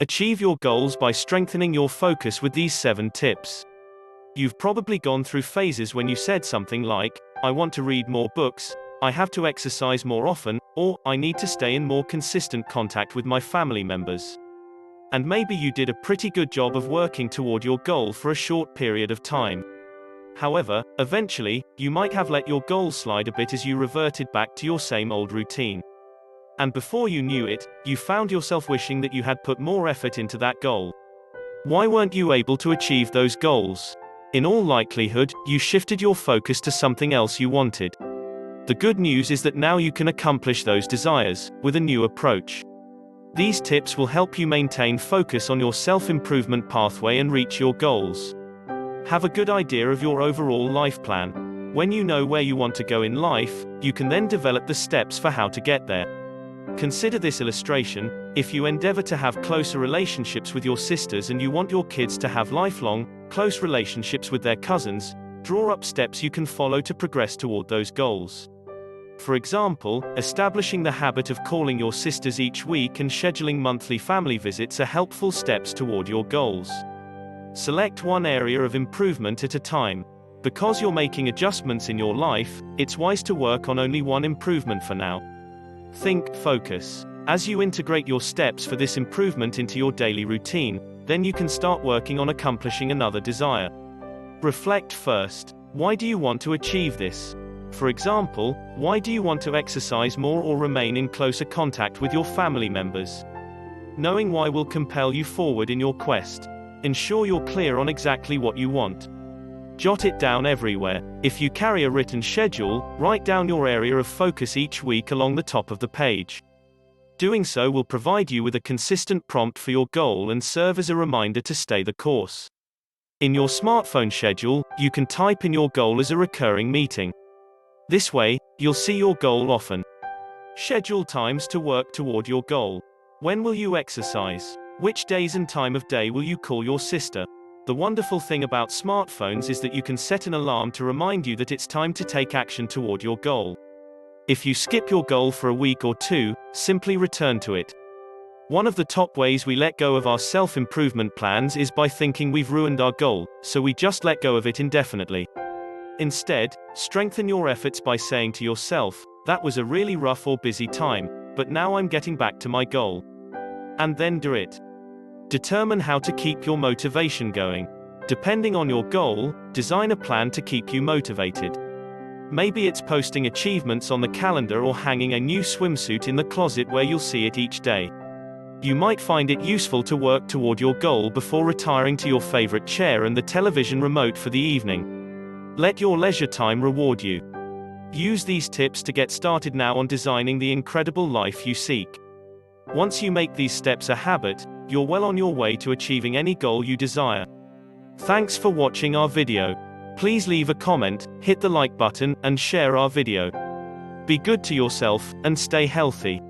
Achieve your goals by strengthening your focus with these 7 tips. You've probably gone through phases when you said something like, I want to read more books, I have to exercise more often, or I need to stay in more consistent contact with my family members. And maybe you did a pretty good job of working toward your goal for a short period of time. However, eventually, you might have let your goal slide a bit as you reverted back to your same old routine. And before you knew it, you found yourself wishing that you had put more effort into that goal. Why weren't you able to achieve those goals? In all likelihood, you shifted your focus to something else you wanted. The good news is that now you can accomplish those desires, with a new approach. These tips will help you maintain focus on your self-improvement pathway and reach your goals. Have a good idea of your overall life plan. When you know where you want to go in life, you can then develop the steps for how to get there. Consider this illustration: if you endeavor to have closer relationships with your sisters and you want your kids to have lifelong, close relationships with their cousins, draw up steps you can follow to progress toward those goals. For example, establishing the habit of calling your sisters each week and scheduling monthly family visits are helpful steps toward your goals. Select one area of improvement at a time. Because you're making adjustments in your life, it's wise to work on only one improvement for now. Think focus. As you integrate your steps for this improvement into your daily routine, then you can start working on accomplishing another desire. Reflect first. Why do you want to achieve this? For example, why do you want to exercise more or remain in closer contact with your family members? Knowing why will compel you forward in your quest. Ensure you're clear on exactly what you want. Jot it down everywhere. If you carry a written schedule, write down your area of focus each week along the top of the page. Doing so will provide you with a consistent prompt for your goal and serve as a reminder to stay the course. In your smartphone schedule, you can type in your goal as a recurring meeting. This way, you'll see your goal often. Schedule times to work toward your goal. When will you exercise? Which days and time of day will you call your sister? The wonderful thing about smartphones is that you can set an alarm to remind you that it's time to take action toward your goal. If you skip your goal for a week or two, simply return to it. One of the top ways we let go of our self-improvement plans is by thinking we've ruined our goal, so we just let go of it indefinitely. Instead, strengthen your efforts by saying to yourself, that was a really rough or busy time, but now I'm getting back to my goal. And then do it. Determine how to keep your motivation going. Depending on your goal, design a plan to keep you motivated. Maybe it's posting achievements on the calendar or hanging a new swimsuit in the closet where you'll see it each day. You might find it useful to work toward your goal before retiring to your favorite chair and the television remote for the evening. Let your leisure time reward you. Use these tips to get started now on designing the incredible life you seek. Once you make these steps a habit, you're well on your way to achieving any goal you desire. Thanks for watching our video. Please leave a comment, hit the like button, and share our video. Be good to yourself, and stay healthy.